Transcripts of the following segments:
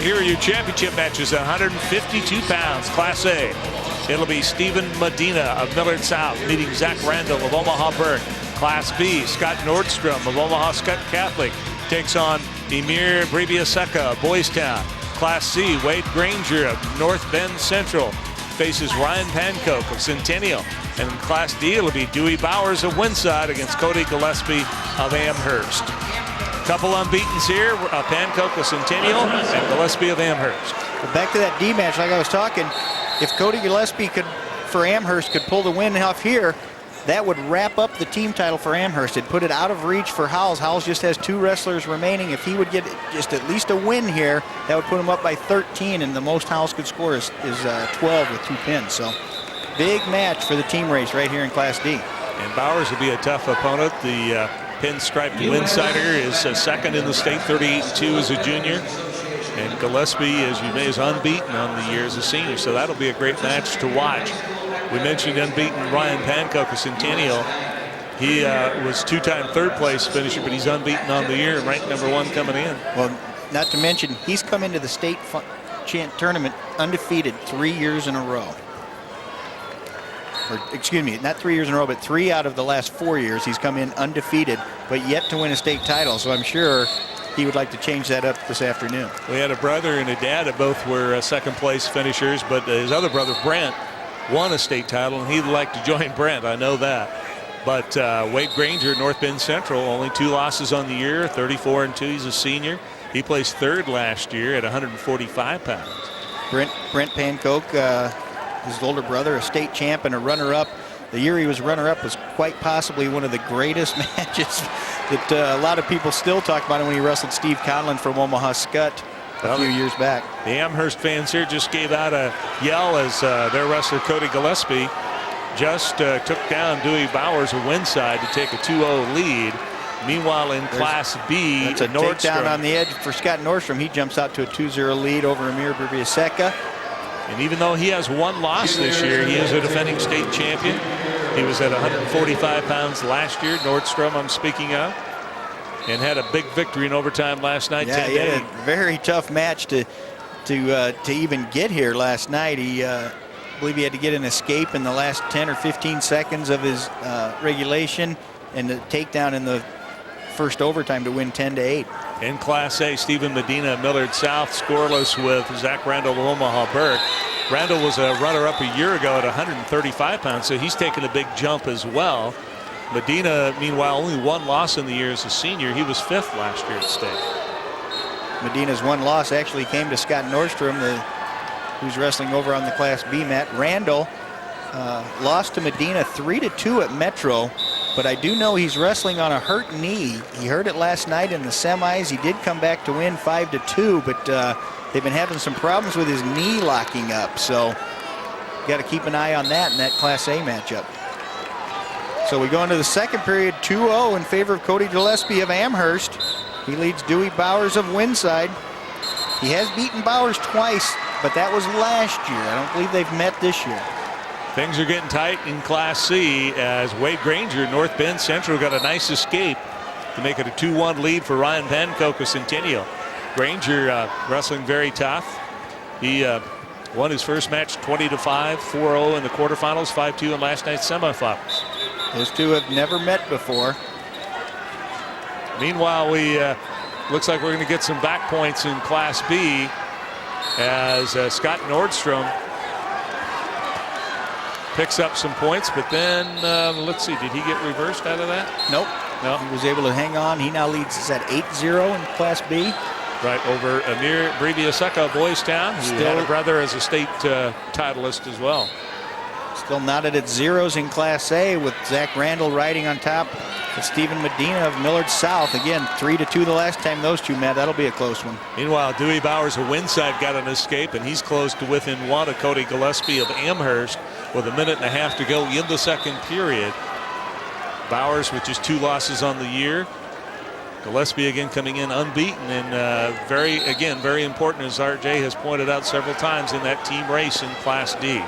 Here are your championship matches, 152 pounds, Class A. It'll be Stephen Medina of Millard South meeting Zach Randall of Omaha Burke. Class B, Scott Nordstrom of Omaha Skutt Catholic takes on Emir Bribieseca of Boys Town. Class C, Wade Granger of North Bend Central faces Ryan Pankoke of Centennial. And in Class D, it'll be Dewey Bowers of Winside against Cody Gillespie of Amherst. Couple unbeatens here, Pankoke of Centennial and Gillespie of Amherst. Well, back to that D match, like I was talking, if Cody Gillespie for Amherst could pull the win off here, that would wrap up the team title for Amherst. It'd put it out of reach for Howells. Howells just has 2 wrestlers remaining. If he would get just at least a win here, that would put him up by 13, and the most Howells could score is 12 with 2 pins. So big match for the team race right here in Class D. And Bowers will be a tough opponent. The pinstriped Winsider is second in the state, 38-2 as a junior. And Gillespie, as you know, is unbeaten on the year as a senior, so that'll be a great match to watch. We mentioned unbeaten Ryan Pankoke of Centennial. He was 2-time third place finisher, but he's unbeaten on the year and ranked #1 coming in. Well, not to mention, he's come into the state tournament undefeated 3 years in a row. Or, excuse me, not 3 years in a row, but 3 out of the last 4 years he's come in undefeated, but yet to win a state title. So I'm sure he would like to change that up this afternoon. We had a brother and a dad that both were second place finishers, but his other brother, Brent, won a state title, and he'd like to join Brent, I know that. But Wade Granger, North Bend Central, only 2 losses on the year, 34-2. He's a senior. He placed 3rd last year at 145 pounds. Brent Pankoke, his older brother, a state champ and a runner-up. The year he was runner-up was quite possibly one of the greatest matches that a lot of people still talk about when he wrestled Steve Conlon from Omaha Skutt a few years back. The Amherst fans here just gave out a yell as their wrestler Cody Gillespie just took down Dewey Bowers of Winside to take a 2-0 lead. Meanwhile, in Class B, that's a takedown on the edge for Scott Nordstrom. He jumps out to a 2-0 lead over Emir Bribieseca. And even though he has 1 loss this year, he is a defending state champion. He was at 145 pounds last year, Nordstrom I'm speaking of, and had a big victory in overtime last night. Yeah, he had a very tough match to even get here last night. I believe he had to get an escape in the last 10 or 15 seconds of his regulation and the takedown in the first overtime to win 10-8. In Class A, Stephen Medina, Millard South, scoreless with Zach Randall of Omaha Burke. Randall was a runner-up a year ago at 135 pounds, so he's taken a big jump as well. Medina, meanwhile, only 1 loss in the year as a senior. He was 5th last year at state. Medina's 1 loss actually came to Scott Nordstrom, who's wrestling over on the Class B mat. Randall lost to Medina 3-2 at Metro, but I do know he's wrestling on a hurt knee. He hurt it last night in the semis. He did come back to win 5-2, but they've been having some problems with his knee locking up, so got to keep an eye on that in that Class A matchup. So we go into the second period, 2-0 in favor of Cody Gillespie of Amherst. He leads Dewey Bowers of Winside. He has beaten Bowers twice, but that was last year. I don't believe they've met this year. Things are getting tight in Class C as Wade Granger, North Bend Central, got a nice escape to make it a 2-1 lead for Ryan Pankoke of Centennial. Granger wrestling very tough. He won his first match 20-5, 4-0 in the quarterfinals, 5-2 in last night's semifinals. Those two have never met before. Meanwhile, looks like we're going to get some back points in Class B as Scott Nordstrom picks up some points, but then let's see, did he get reversed out of that? Nope. No. He was able to hang on. He now leads us at 8-0 in Class B. Right, over Emir Bribieseca of Boys Town, who had a brother as a state titleist as well. Still knotted at zeros in Class A with Zach Randall riding on top with Stephen Medina of Millard South. Again, 3-2 the last time those two met. That'll be a close one. Meanwhile, Dewey Bowers of Winside got an escape, and he's close to within 1 of Cody Gillespie of Amherst with 1.5 minutes to go in the second period. Bowers with just 2 losses on the year. Gillespie again coming in unbeaten, and very important, as RJ has pointed out several times, in that team race in Class D.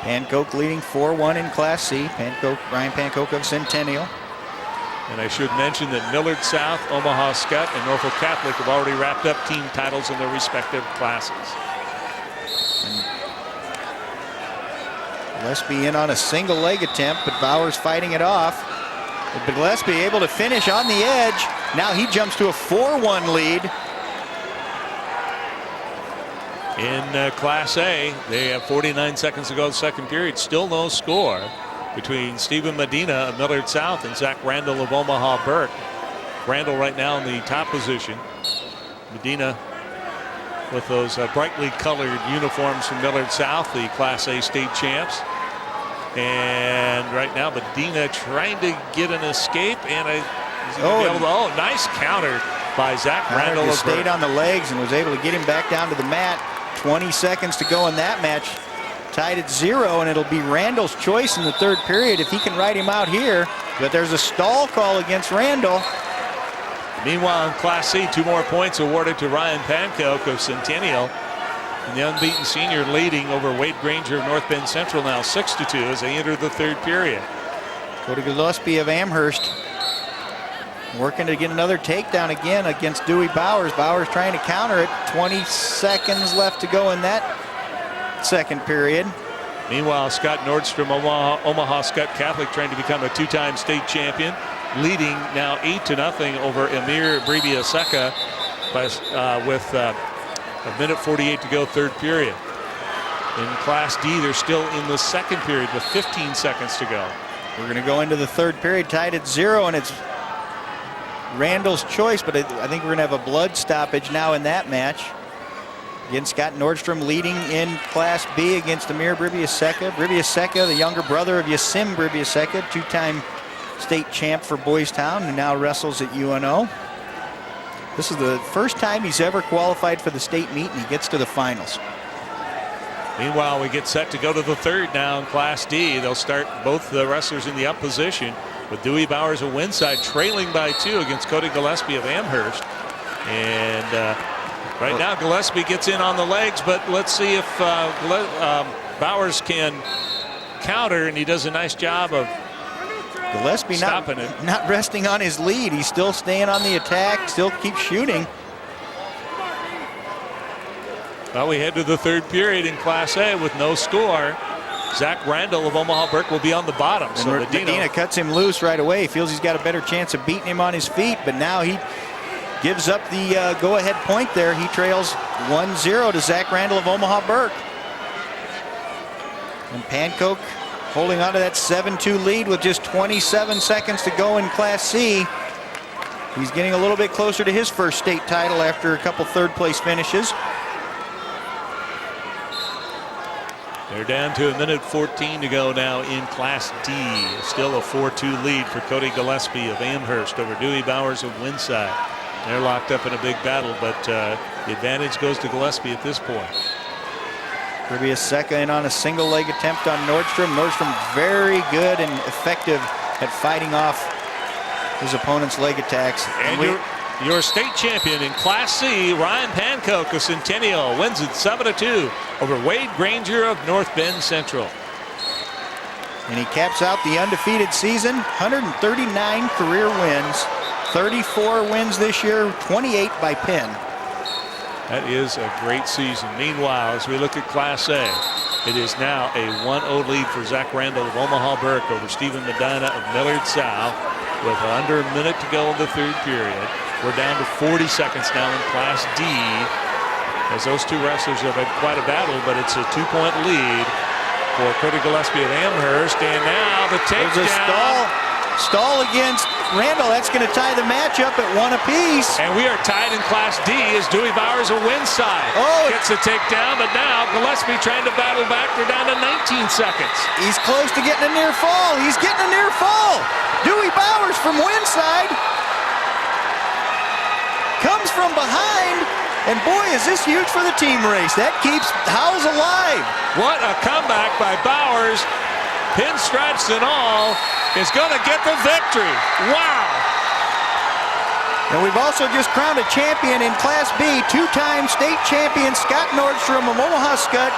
Pankoke leading 4-1 in Class C. Ryan Pankoke of Centennial. And I should mention that Millard South, Omaha Skutt, and Norfolk Catholic have already wrapped up team titles in their respective classes. Gillespie in on a single leg attempt, but Bowers fighting it off. But Gillespie able to finish on the edge. Now he jumps to a 4-1 lead. In Class A, they have 49 seconds to go in the second period. Still no score between Stephen Medina of Millard South and Zach Randall of Omaha Burke. Randall right now in the top position. Medina with those brightly colored uniforms from Millard South, the Class A state champs. And right now Medina trying to get an escape, and nice counter by Zach Randall. Just stayed on the legs and was able to get him back down to the mat. 20 seconds to go in that match. Tied at 0, and it'll be Randall's choice in the third period if he can ride him out here. But there's a stall call against Randall. Meanwhile, in Class C, 2 more points awarded to Ryan Pankoke of Centennial. And the unbeaten senior leading over Wade Granger of North Bend Central now 6-2 as they enter the third period. Cody Gillespie of Amherst working to get another takedown again against Dewey Bowers. Bowers trying to counter it. 20 seconds left to go in that second period. Meanwhile, Scott Nordstrom, Omaha Skutt Catholic, trying to become a 2-time state champion, leading now 8-0 over Emir Bribieseca with a minute 48 to go, third period. In Class D, they're still in the second period with 15 seconds to go. We're going to go into the third period tied at 0, and it's Randall's choice, but I think we're going to have a blood stoppage now in that match. Again, Scott Nordstrom leading in Class B against Emir Bribieseca. Bribieseca, the younger brother of Yasim Bribieseca, 2-time state champ for Boys Town, who now wrestles at UNO. This is the first time he's ever qualified for the state meet, and he gets to the finals. Meanwhile, we get set to go to the third now in Class D. They'll start both the wrestlers in the up position, with Dewey Bowers of Winside trailing by 2 against Cody Gillespie of Amherst. And right now Gillespie gets in on the legs, but let's see if Bowers can counter, and he does a nice job of Gillespie stopping it. Not resting on his lead. He's still staying on the attack, still keeps shooting. Well, we head to the third period in Class A with no score. Zach Randall of Omaha Burke will be on the bottom. So Medina cuts him loose right away. He feels he's got a better chance of beating him on his feet, but now he gives up the go-ahead point there. He trails 1-0 to Zach Randall of Omaha Burke. And Pankoke holding on to that 7-2 lead with just 27 seconds to go in Class C. He's getting a little bit closer to his first state title after a couple third-place finishes. They're down to a minute 14 to go now in Class D. Still a 4-2 lead for Cody Gillespie of Amherst over Dewey Bowers of Winside. They're locked up in a big battle, but the advantage goes to Gillespie at this point. Bribieseca in on a single leg attempt on Nordstrom. Nordstrom very good and effective at fighting off his opponent's leg attacks. And your state champion in Class C, Ryan Pankoke of Centennial, wins it 7-2 over Wade Granger of North Bend Central. And he caps out the undefeated season, 139 career wins, 34 wins this year, 28 by pin. That is a great season. Meanwhile, as we look at Class A, it is now a 1-0 lead for Zach Randall of Omaha Burke over Stephen Medina of Millard South with under a minute to go in the third period. We're down to 40 seconds now in Class D, as those two wrestlers have had quite a battle, but it's a 2-point lead for Cody Gillespie of Amherst. And now the takedown. There's a stall against Randall. That's going to tie the match up at 1 apiece. And we are tied in Class D as Dewey Bowers of Winside gets a takedown, but now Gillespie trying to battle back. They're down to 19 seconds. He's close to getting a near fall. He's getting a near fall. Dewey Bowers from Winside comes from behind, and boy, is this huge for the team race. That keeps Howes alive. What a comeback by Bowers. Pinstripes and all, is going to get the victory. Wow. And we've also just crowned a champion in Class B. 2-time state champion Scott Nordstrom of Omaha Skutt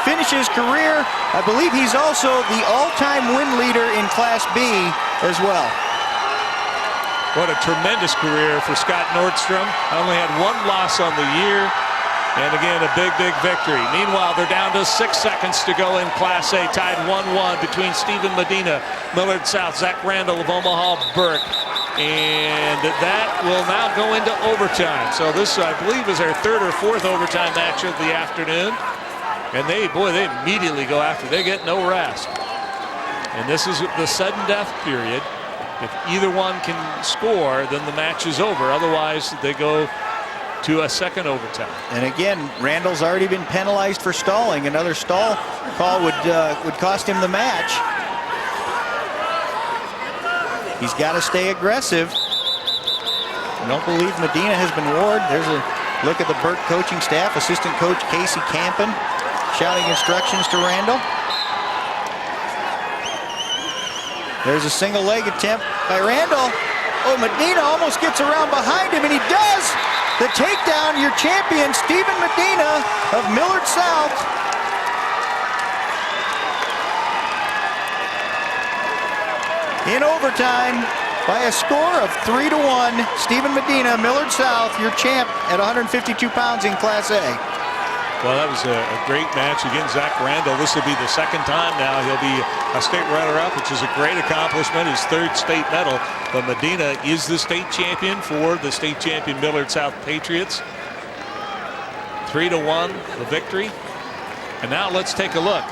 finishes career. I believe he's also the all-time win leader in Class B as well. What a tremendous career for Scott Nordstrom. Only had one loss on the year. And again, a big, big victory. Meanwhile, they're down to 6 seconds to go in Class A, tied 1-1 between Stephen Medina, Millard South, Zach Randall of Omaha, Burke. And that will now go into overtime. So this, I believe, is our third or fourth overtime match of the afternoon. And they immediately go after. They get no rest. And this is the sudden death period. If either one can score, then the match is over. Otherwise, they go to a second overtime. And again, Randall's already been penalized for stalling. Another stall call would cost him the match. He's got to stay aggressive. I don't believe Medina has been warned. There's a look at the Burke coaching staff. Assistant coach Casey Campen shouting instructions to Randall. There's a single leg attempt by Randall. Oh, Medina almost gets around behind him, and he does. The takedown, your champion, Stephen Medina of Millard South. In overtime by a score of 3-1. Stephen Medina, Millard South, your champ at 152 pounds in Class A. Well, that was a great match. Again, Zach Randall, this will be the second time now he'll be a state runner-up, which is a great accomplishment, his third state medal. But Medina is the state champion for the state champion Millard South Patriots. 3-1, the victory. And now let's take a look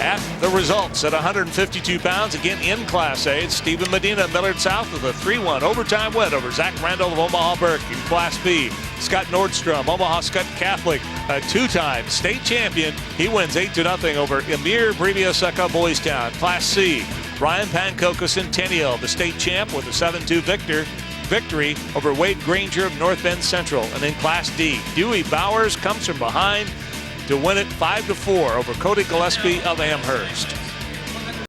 at the results at 152 pounds. Again, in Class A, it's Stephen Medina, Millard South with a 3-1 overtime win over Zach Randall of Omaha Burke. In Class B, Scott Nordstrom, Omaha Skutt Catholic, a two-time state champion. He wins 8-0 over Emir, Bribieseca, Boys Town. Class C, Ryan Pankoke, Centennial, the state champ with a 7-2 victory over Wade Granger of North Bend Central. And in Class D, Dewey Bowers comes from behind to win it 5-4 over Cody Gillespie of Amherst.